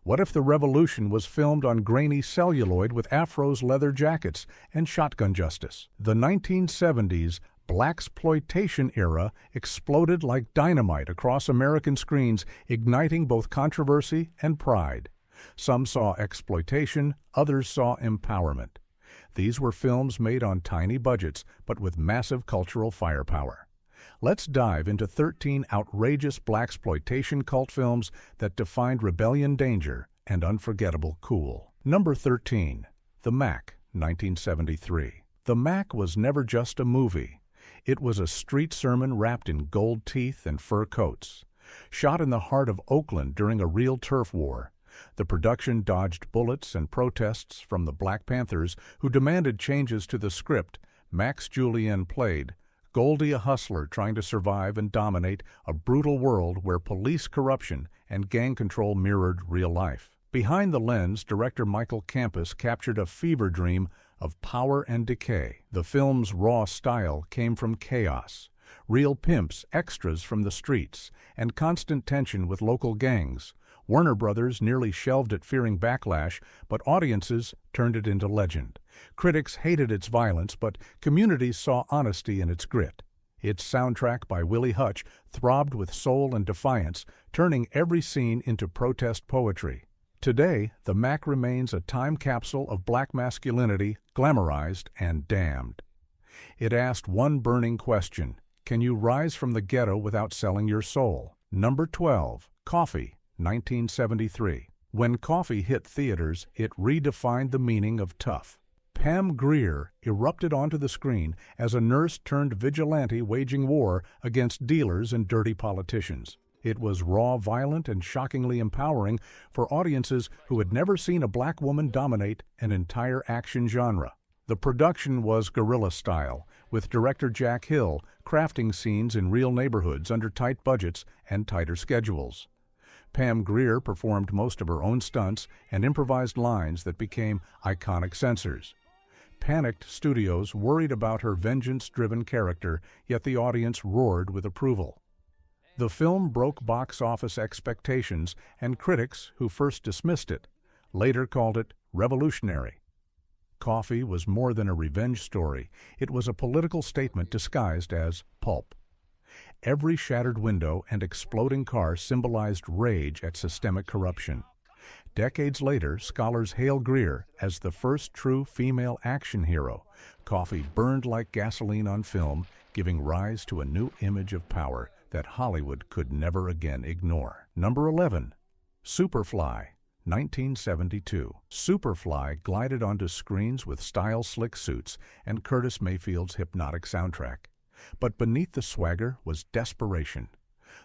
What if the revolution was filmed on grainy celluloid with Afro's leather jackets and shotgun justice? The 1970s Blaxploitation era exploded like dynamite across American screens, igniting both controversy and pride. Some saw exploitation, others saw empowerment. These were films made on tiny budgets, but with massive cultural firepower. Let's dive into 13 outrageous blaxploitation cult films that defined rebellion danger and unforgettable cool. Number 13. The Mac, 1973. The Mac was never just a movie. It was a street sermon wrapped in gold teeth and fur coats. Shot in the heart of Oakland during a real turf war, the production dodged bullets and protests from the Black Panthers who demanded changes to the script. Max Julien played Goldie, a hustler trying to survive and dominate a brutal world where police corruption and gang control mirrored real life. Behind the lens, director Michael Campus captured a fever dream of power and decay. The film's raw style came from chaos, real pimps, extras from the streets, and constant tension with local gangs. Warner Brothers nearly shelved it fearing backlash, but audiences turned it into legend. Critics hated its violence, but communities saw honesty in its grit. Its soundtrack by Willie Hutch throbbed with soul and defiance, turning every scene into protest poetry. Today, the Mac remains a time capsule of black masculinity, glamorized and damned. It asked one burning question: can you rise from the ghetto without selling your soul? Number 12. Coffee, 1973. When Coffee hit theaters, it redefined the meaning of tough. Pam Grier erupted onto the screen as a nurse turned vigilante waging war against dealers and dirty politicians. It was raw, violent, and shockingly empowering for audiences who had never seen a black woman dominate an entire action genre. The production was guerrilla style, with director Jack Hill crafting scenes in real neighborhoods under tight budgets and tighter schedules. Pam Grier performed most of her own stunts and improvised lines that became iconic censors. Panicked studios worried about her vengeance-driven character, yet the audience roared with approval. The film broke box office expectations, and critics, who first dismissed it, later called it revolutionary. Coffee was more than a revenge story. It was a political statement disguised as pulp. Every shattered window and exploding car symbolized rage at systemic corruption. Decades later, scholars hail Grier as the first true female action hero. Coffee burned like gasoline on film, giving rise to a new image of power that Hollywood could never again ignore. Number 11. Superfly, 1972. Superfly glided onto screens with style-slick suits and Curtis Mayfield's hypnotic soundtrack. But beneath the swagger was desperation.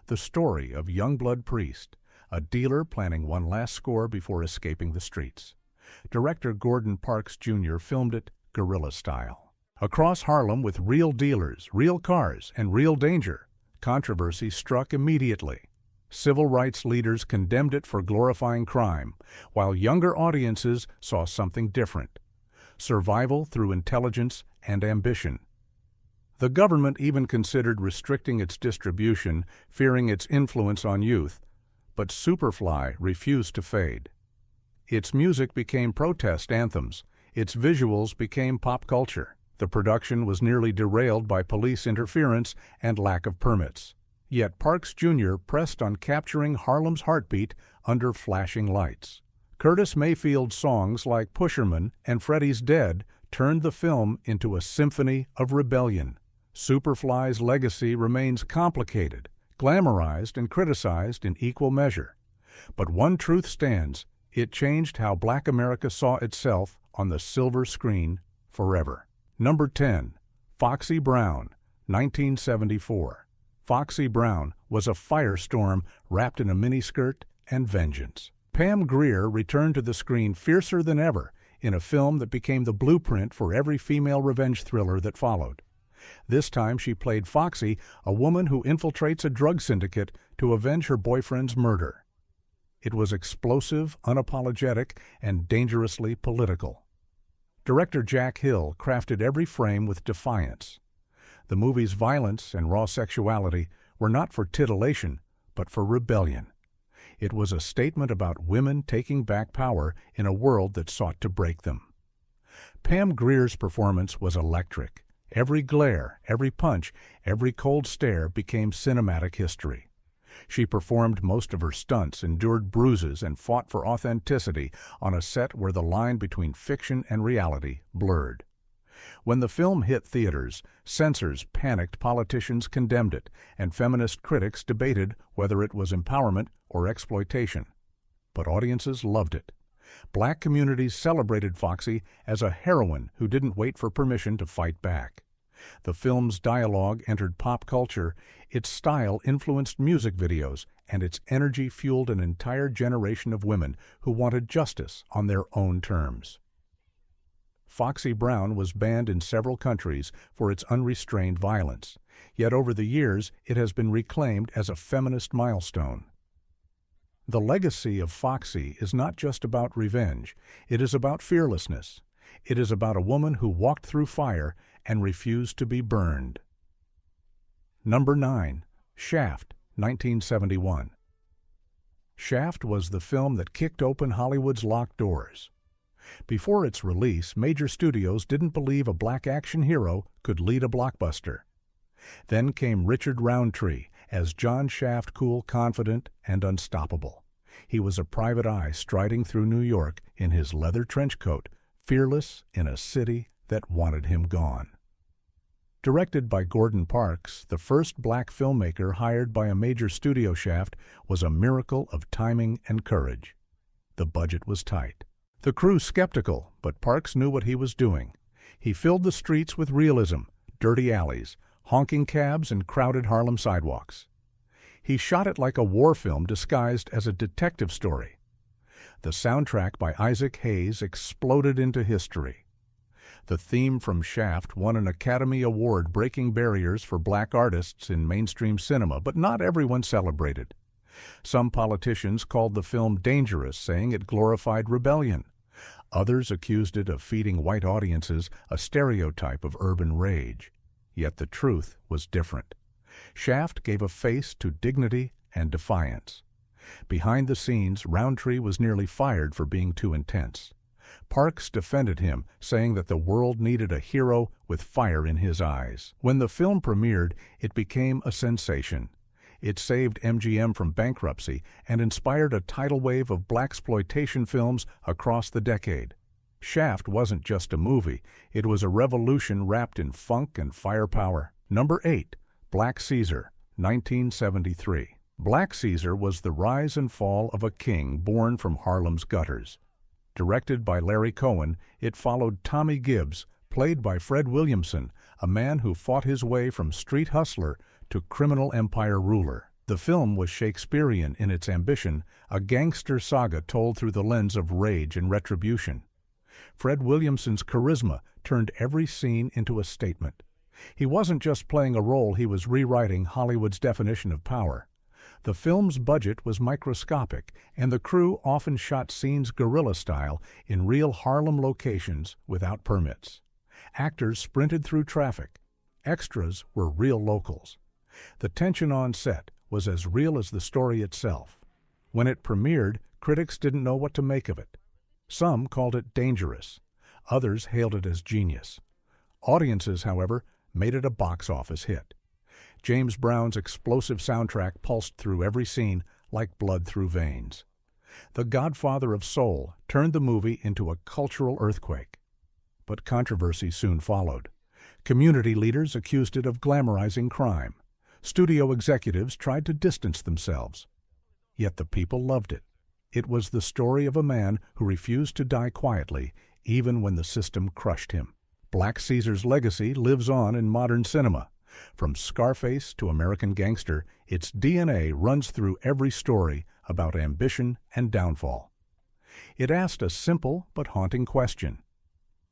The story of Youngblood Priest, a dealer planning one last score before escaping the streets. Director Gordon Parks Jr. filmed it guerrilla style. Across Harlem with real dealers, real cars, and real danger, controversy struck immediately. Civil rights leaders condemned it for glorifying crime, while younger audiences saw something different: survival through intelligence and ambition. The government even considered restricting its distribution, fearing its influence on youth, but Superfly refused to fade. Its music became protest anthems. Its visuals became pop culture. The production was nearly derailed by police interference and lack of permits. Yet Parks Jr. pressed on capturing Harlem's heartbeat under flashing lights. Curtis Mayfield's songs like Pusherman and Freddie's Dead turned the film into a symphony of rebellion. Superfly's legacy remains complicated, glamorized, and criticized in equal measure. But one truth stands: it changed how Black America saw itself on the silver screen forever. Number 10. Foxy Brown, 1974. Foxy Brown was a firestorm wrapped in a miniskirt and vengeance. Pam Grier returned to the screen fiercer than ever in a film that became the blueprint for every female revenge thriller that followed. This time she played Foxy, a woman who infiltrates a drug syndicate to avenge her boyfriend's murder. It was explosive, unapologetic, and dangerously political. Director Jack Hill crafted every frame with defiance. The movie's violence and raw sexuality were not for titillation, but for rebellion. It was a statement about women taking back power in a world that sought to break them. Pam Grier's performance was electric. Every glare, every punch, every cold stare became cinematic history. She performed most of her stunts, endured bruises, and fought for authenticity on a set where the line between fiction and reality blurred. When the film hit theaters, censors panicked, politicians condemned it, and feminist critics debated whether it was empowerment or exploitation. But audiences loved it. Black communities celebrated Foxy as a heroine who didn't wait for permission to fight back. The film's dialogue entered pop culture, its style influenced music videos, and its energy fueled an entire generation of women who wanted justice on their own terms. Foxy Brown was banned in several countries for its unrestrained violence, yet over the years it has been reclaimed as a feminist milestone. The legacy of Foxy is not just about revenge, it is about fearlessness. It is about a woman who walked through fire and refused to be burned. Number 9. Shaft, 1971. Shaft was the film that kicked open Hollywood's locked doors. Before its release, major studios didn't believe a black action hero could lead a blockbuster. Then came Richard Roundtree as John Shaft, cool, confident, and unstoppable. He was a private eye striding through New York in his leather trench coat, fearless in a city that wanted him gone. Directed by Gordon Parks, the first black filmmaker hired by a major studio, Shaft was a miracle of timing and courage. The budget was tight. The crew skeptical, but Parks knew what he was doing. He filled the streets with realism, dirty alleys, honking cabs, and crowded Harlem sidewalks. He shot it like a war film disguised as a detective story. The soundtrack by Isaac Hayes exploded into history. The theme from Shaft won an Academy Award, breaking barriers for black artists in mainstream cinema, but not everyone celebrated. Some politicians called the film dangerous, saying it glorified rebellion. Others accused it of feeding white audiences a stereotype of urban rage. Yet the truth was different. Shaft gave a face to dignity and defiance. Behind the scenes, Roundtree was nearly fired for being too intense. Parks defended him, saying that the world needed a hero with fire in his eyes. When the film premiered, it became a sensation. It saved MGM from bankruptcy and inspired a tidal wave of blaxploitation films across the decade. Shaft wasn't just a movie, it was a revolution wrapped in funk and firepower. Number 8. Black Caesar, 1973. Black Caesar was the rise and fall of a king born from Harlem's gutters. Directed by Larry Cohen, it followed Tommy Gibbs, played by Fred Williamson, a man who fought his way from street hustler to criminal empire ruler. The film was Shakespearean in its ambition, a gangster saga told through the lens of rage and retribution. Fred Williamson's charisma turned every scene into a statement. He wasn't just playing a role, he was rewriting Hollywood's definition of power. The film's budget was microscopic, and the crew often shot scenes guerrilla style in real Harlem locations without permits. Actors sprinted through traffic. Extras were real locals. The tension on set was as real as the story itself. When it premiered, critics didn't know what to make of it. Some called it dangerous. Others hailed it as genius. Audiences, however, made it a box office hit. James Brown's explosive soundtrack pulsed through every scene like blood through veins. The godfather of soul turned the movie into a cultural earthquake. But controversy soon followed. Community leaders accused it of glamorizing crime. Studio executives tried to distance themselves. Yet the people loved it. It was the story of a man who refused to die quietly, even when the system crushed him. Black Caesar's legacy lives on in modern cinema. From Scarface to American Gangster, its DNA runs through every story about ambition and downfall. It asked a simple but haunting question.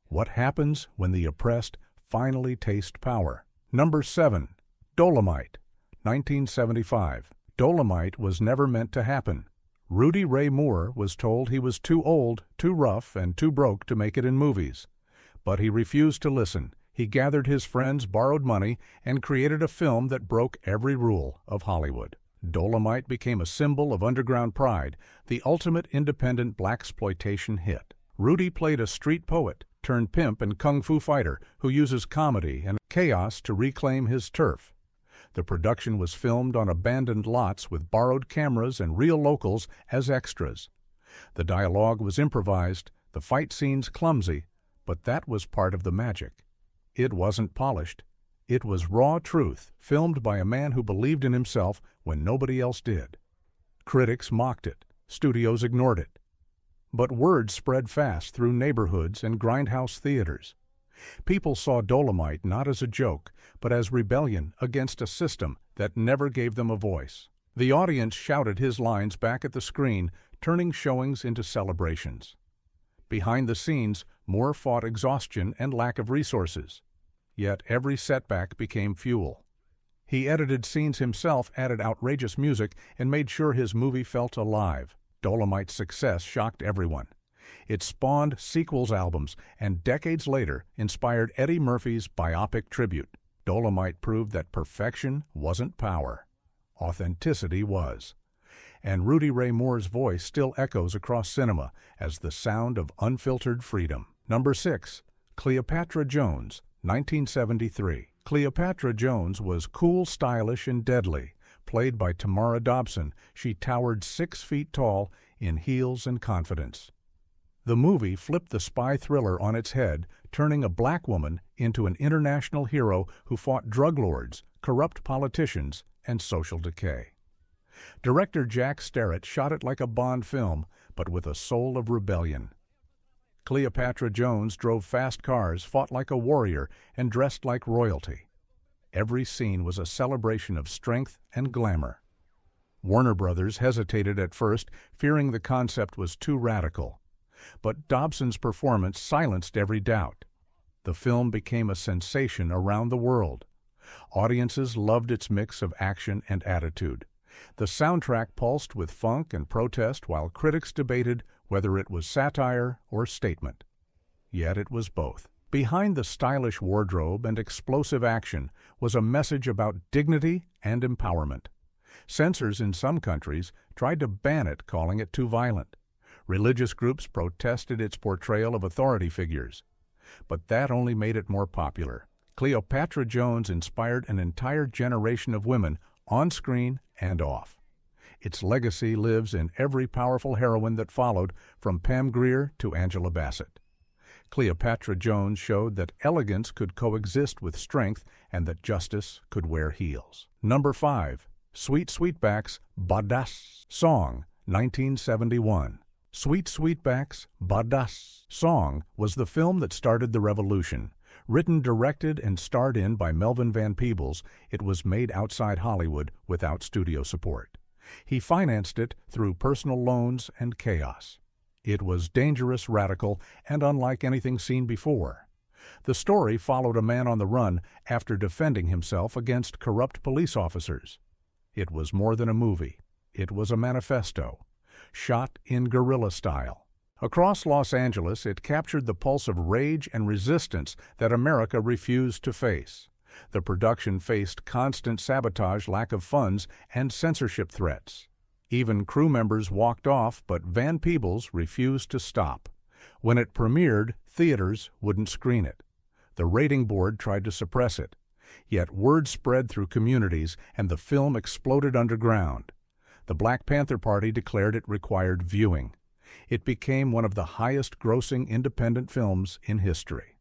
What happens when the oppressed finally taste power? Number 7. Dolomite, 1975. Dolomite was never meant to happen. Rudy Ray Moore was told he was too old, too rough, and too broke to make it in movies. But he refused to listen. He gathered his friends, borrowed money, and created a film that broke every rule of Hollywood. Dolomite became a symbol of underground pride, the ultimate independent blaxploitation hit. Rudy played a street poet turned pimp and kung fu fighter who uses comedy and chaos to reclaim his turf. The production was filmed on abandoned lots with borrowed cameras and real locals as extras. The dialogue was improvised, the fight scenes clumsy, but that was part of the magic. It wasn't polished. It was raw truth, filmed by a man who believed in himself when nobody else did. Critics mocked it. Studios ignored it. But word spread fast through neighborhoods and grindhouse theaters. People saw Dolomite not as a joke, but as rebellion against a system that never gave them a voice. The audience shouted his lines back at the screen, turning showings into celebrations. Behind the scenes, Moore fought exhaustion and lack of resources. Yet every setback became fuel. He edited scenes himself, added outrageous music, and made sure his movie felt alive. Dolomite's success shocked everyone. It spawned sequels albums and decades later inspired Eddie Murphy's biopic tribute. Dolomite proved that perfection wasn't power. Authenticity was. And Rudy Ray Moore's voice still echoes across cinema as the sound of unfiltered freedom. Number 6. Cleopatra Jones, 1973. Cleopatra Jones was cool, stylish, and deadly. Played by Tamara Dobson, she towered 6 feet tall in heels and confidence. The movie flipped the spy thriller on its head, turning a black woman into an international hero who fought drug lords, corrupt politicians, and social decay. Director Jack Starrett shot it like a Bond film, but with a soul of rebellion. Cleopatra Jones drove fast cars, fought like a warrior, and dressed like royalty. Every scene was a celebration of strength and glamour. Warner Brothers hesitated at first, fearing the concept was too radical. But Dobson's performance silenced every doubt. The film became a sensation around the world. Audiences loved its mix of action and attitude. The soundtrack pulsed with funk and protest while critics debated whether it was satire or statement. Yet it was both. Behind the stylish wardrobe and explosive action was a message about dignity and empowerment. Censors in some countries tried to ban it, calling it too violent. Religious groups protested its portrayal of authority figures. But that only made it more popular. Cleopatra Jones inspired an entire generation of women on screen and off. Its legacy lives in every powerful heroine that followed, from Pam Grier to Angela Bassett. Cleopatra Jones showed that elegance could coexist with strength and that justice could wear heels. Number 5. Sweet Sweetback's Badass Song, 1971. Sweet Sweetback's Badass Song was the film that started the revolution. Written, directed, and starred in by Melvin Van Peebles, it was made outside Hollywood without studio support. He financed it through personal loans and chaos. It was dangerous, radical, and unlike anything seen before. The story followed a man on the run after defending himself against corrupt police officers. It was more than a movie. It was a manifesto, shot in guerrilla style. Across Los Angeles, it captured the pulse of rage and resistance that America refused to face. The production faced constant sabotage, lack of funds, and censorship threats. Even crew members walked off, but Van Peebles refused to stop. When it premiered, theaters wouldn't screen it. The rating board tried to suppress it. Yet word spread through communities, and the film exploded underground. The Black Panther Party declared it required viewing. It became one of the highest-grossing independent films in history.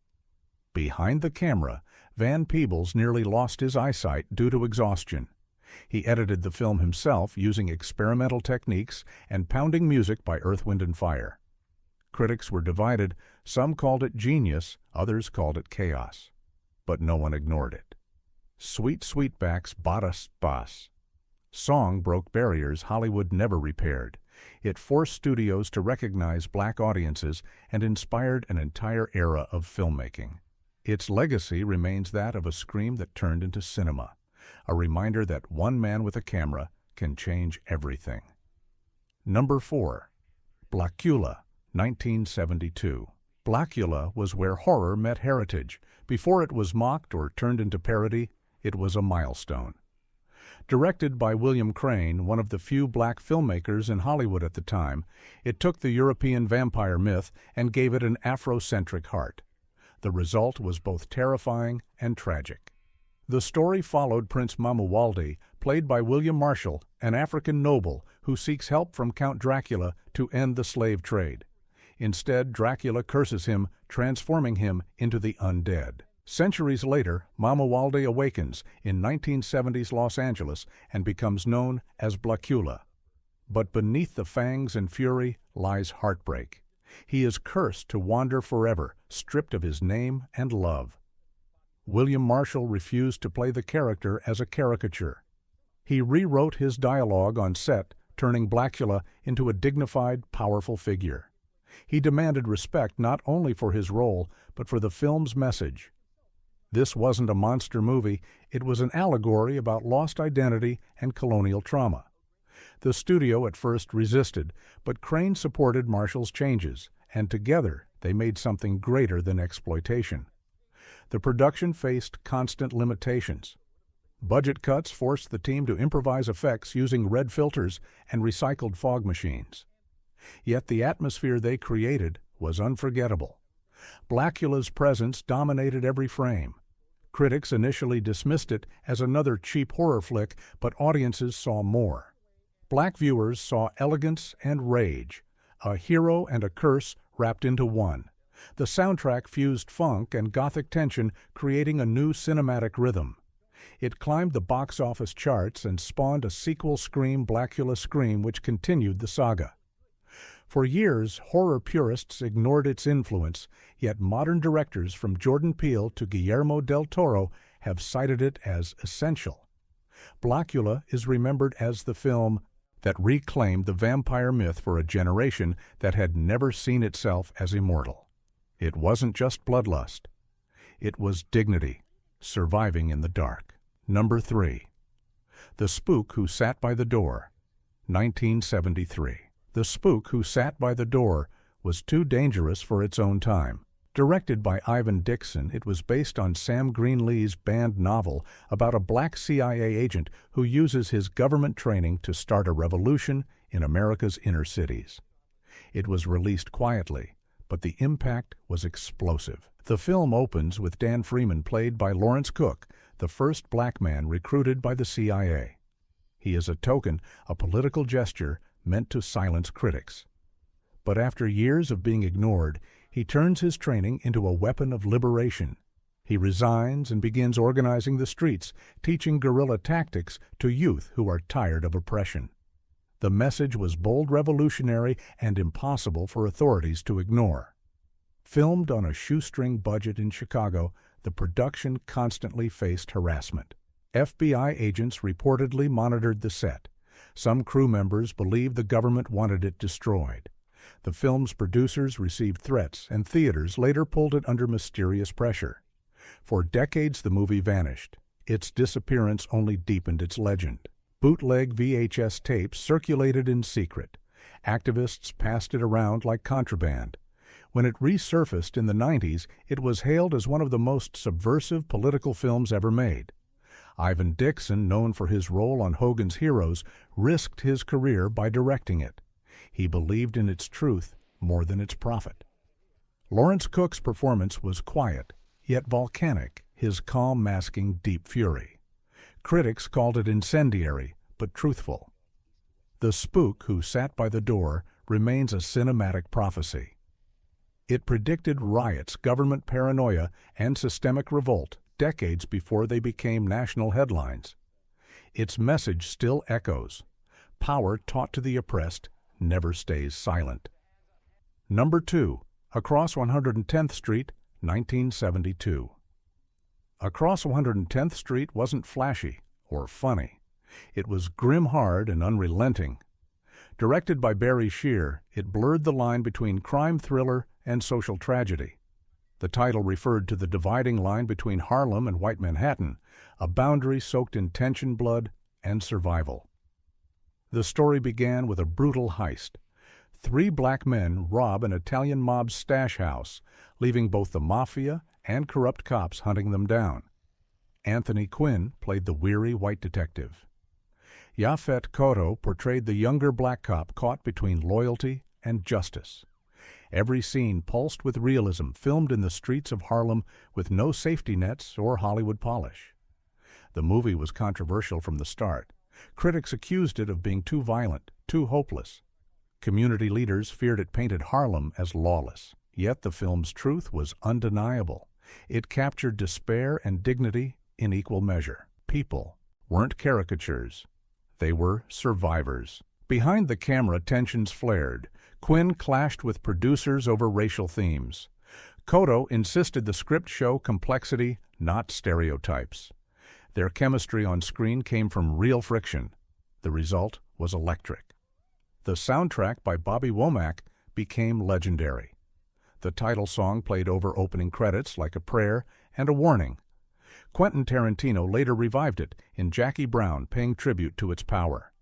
Behind the camera, Van Peebles nearly lost his eyesight due to exhaustion. He edited the film himself using experimental techniques and pounding music by Earth, Wind & Fire. Critics were divided. Some called it genius, others called it chaos. But no one ignored it. Sweet Sweetback's Badass song broke barriers Hollywood never repaired. It forced studios to recognize black audiences and inspired an entire era of filmmaking. Its legacy remains that of a scream that turned into cinema, a reminder that one man with a camera can change everything. Number 4. Blackula, 1972. Blackula was where horror met heritage. Before it was mocked or turned into parody, it was a milestone. Directed by William Crane, one of the few black filmmakers in Hollywood at the time, it took the European vampire myth and gave it an Afrocentric heart. The result was both terrifying and tragic. The story followed Prince Mamuwalde, played by William Marshall, an African noble who seeks help from Count Dracula to end the slave trade. Instead, Dracula curses him, transforming him into the undead. Centuries later, Mamuwalde awakens in 1970s Los Angeles and becomes known as Blaxploitation. But beneath the fangs and fury lies heartbreak. He is cursed to wander forever, stripped of his name and love. William Marshall refused to play the character as a caricature. He rewrote his dialogue on set, turning Blaxploitation into a dignified, powerful figure. He demanded respect not only for his role, but for the film's message. This wasn't a monster movie, it was an allegory about lost identity and colonial trauma. The studio at first resisted, but Crane supported Marshall's changes, and together they made something greater than exploitation. The production faced constant limitations. Budget cuts forced the team to improvise effects using red filters and recycled fog machines. Yet the atmosphere they created was unforgettable. Blackula's presence dominated every frame. Critics initially dismissed it as another cheap horror flick, but audiences saw more. Black viewers saw elegance and rage, a hero and a curse wrapped into one. The soundtrack fused funk and gothic tension, creating a new cinematic rhythm. It climbed the box office charts and spawned a sequel Scream, Blackula Scream, which continued the saga. For years, horror purists ignored its influence, yet modern directors from Jordan Peele to Guillermo del Toro have cited it as essential. Blackula is remembered as the film that reclaimed the vampire myth for a generation that had never seen itself as immortal. It wasn't just bloodlust. It was dignity, surviving in the dark. Number 3. The Spook Who Sat by the Door, 1973. The Spook Who Sat by the Door was too dangerous for its own time. Directed by Ivan Dixon, it was based on Sam Greenlee's banned novel about a black CIA agent who uses his government training to start a revolution in America's inner cities. It was released quietly, but the impact was explosive. The film opens with Dan Freeman played by Lawrence Cook, the first black man recruited by the CIA. He is a token, a political gesture meant to silence critics. But after years of being ignored, he turns his training into a weapon of liberation. He resigns and begins organizing the streets, teaching guerrilla tactics to youth who are tired of oppression. The message was bold, revolutionary, and impossible for authorities to ignore. Filmed on a shoestring budget in Chicago, the production constantly faced harassment. FBI agents reportedly monitored the set. Some crew members believed the government wanted it destroyed. The film's producers received threats, and theaters later pulled it under mysterious pressure. For decades the movie vanished. Its disappearance only deepened its legend. Bootleg VHS tapes circulated in secret. Activists passed it around like contraband. When it resurfaced in the 90s, it was hailed as one of the most subversive political films ever made. Ivan Dixon, known for his role on Hogan's Heroes, risked his career by directing it. He believed in its truth more than its profit. Lawrence Cook's performance was quiet, yet volcanic, his calm masking deep fury. Critics called it incendiary, but truthful. The Spook Who Sat by the Door remains a cinematic prophecy. It predicted riots, government paranoia, and systemic revolt decades before they became national headlines. Its message still echoes. Power taught to the oppressed never stays silent. Number 2. Across 110th Street, 1972. Across 110th Street wasn't flashy or funny. It was grim-hard and unrelenting. Directed by Barry Shear, it blurred the line between crime thriller and social tragedy. The title referred to the dividing line between Harlem and White Manhattan, a boundary soaked in tension, blood, and survival. The story began with a brutal heist. 3 black men rob an Italian mob's stash house, leaving both the mafia and corrupt cops hunting them down. Anthony Quinn played the weary white detective. Yaphet Kotto portrayed the younger black cop caught between loyalty and justice. Every scene pulsed with realism, filmed in the streets of Harlem with no safety nets or Hollywood polish. The movie was controversial from the start. Critics accused it of being too violent, too hopeless. Community leaders feared it painted Harlem as lawless. Yet the film's truth was undeniable. It captured despair and dignity in equal measure. People weren't caricatures. They were survivors. Behind the camera, tensions flared. Quinn clashed with producers over racial themes. Kotto insisted the script show complexity, not stereotypes. Their chemistry on screen came from real friction. The result was electric. The soundtrack by Bobby Womack became legendary. The title song played over opening credits like a prayer and a warning. Quentin Tarantino later revived it in Jackie Brown, paying tribute to its power.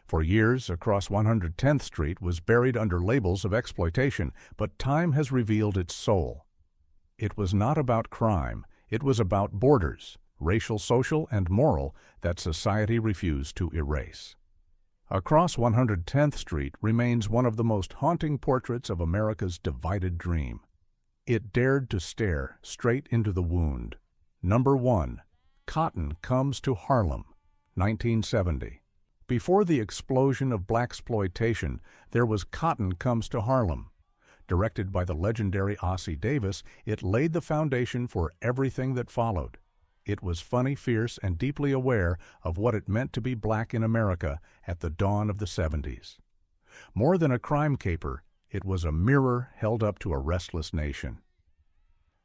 For years, Across 110th Street was buried under labels of exploitation, but time has revealed its soul. It was not about crime. It was about borders, racial, social, and moral, that society refused to erase. Across 110th Street remains one of the most haunting portraits of America's divided dream. It dared to stare straight into the wound. Number 1. Cotton Comes to Harlem, 1970. Before the explosion of Blaxploitation, there was Cotton Comes to Harlem. Directed by the legendary Ossie Davis, it laid the foundation for everything that followed. It was funny, fierce, and deeply aware of what it meant to be black in America at the dawn of the 70s. More than a crime caper, it was a mirror held up to a restless nation.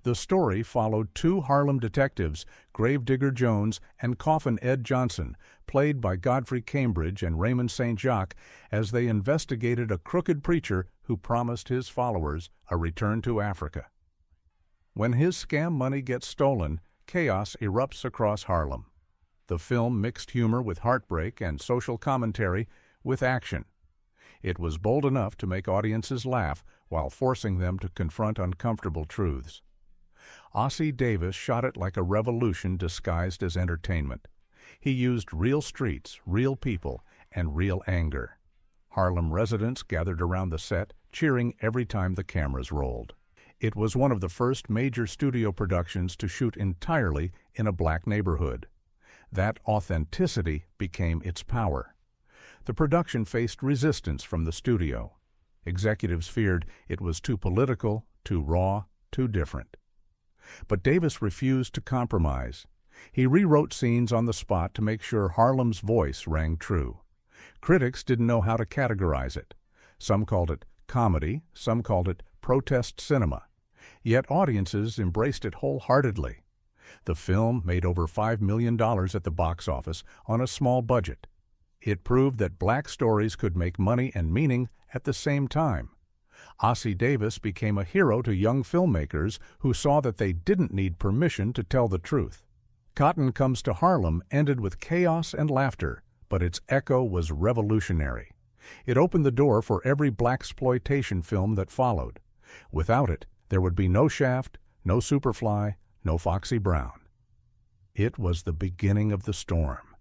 The story followed two Harlem detectives, Gravedigger Jones and Coffin Ed Johnson, played by Godfrey Cambridge and Raymond St. Jacques, as they investigated a crooked preacher who promised his followers a return to Africa. When his scam money gets stolen, chaos erupts across Harlem. The film mixed humor with heartbreak and social commentary with action. It was bold enough to make audiences laugh while forcing them to confront uncomfortable truths. Ossie Davis shot it like a revolution disguised as entertainment. He used real streets, real people, and real anger. Harlem residents gathered around the set, cheering every time the cameras rolled. It was one of the first major studio productions to shoot entirely in a black neighborhood. That authenticity became its power. The production faced resistance from the studio. Executives feared it was too political, too raw, too different. But Davis refused to compromise. He rewrote scenes on the spot to make sure Harlem's voice rang true. Critics didn't know how to categorize it. Some called it comedy, some called it protest cinema. Yet audiences embraced it wholeheartedly. The film made over $5 million at the box office on a small budget. It proved that black stories could make money and meaning at the same time. Ossie Davis became a hero to young filmmakers who saw that they didn't need permission to tell the truth. Cotton Comes to Harlem ended with chaos and laughter, but its echo was revolutionary. It opened the door for every blaxploitation film that followed. Without it, there would be no Shaft, no Superfly, no Foxy Brown. It was the beginning of the storm.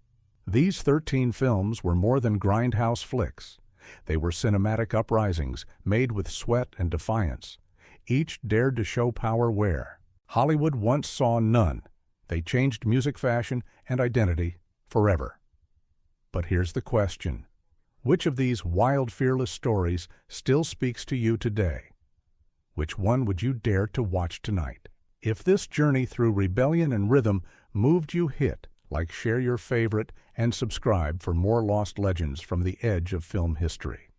These 13 films were more than grindhouse flicks. They were cinematic uprisings made with sweat and defiance. Each dared to show power where Hollywood once saw none. They changed music, fashion, and identity forever. But here's the question. Which of these wild, fearless stories still speaks to you today? Which one would you dare to watch tonight? If this journey through rebellion and rhythm moved you, hit like, share your favorite, and subscribe for more lost legends from the edge of film history.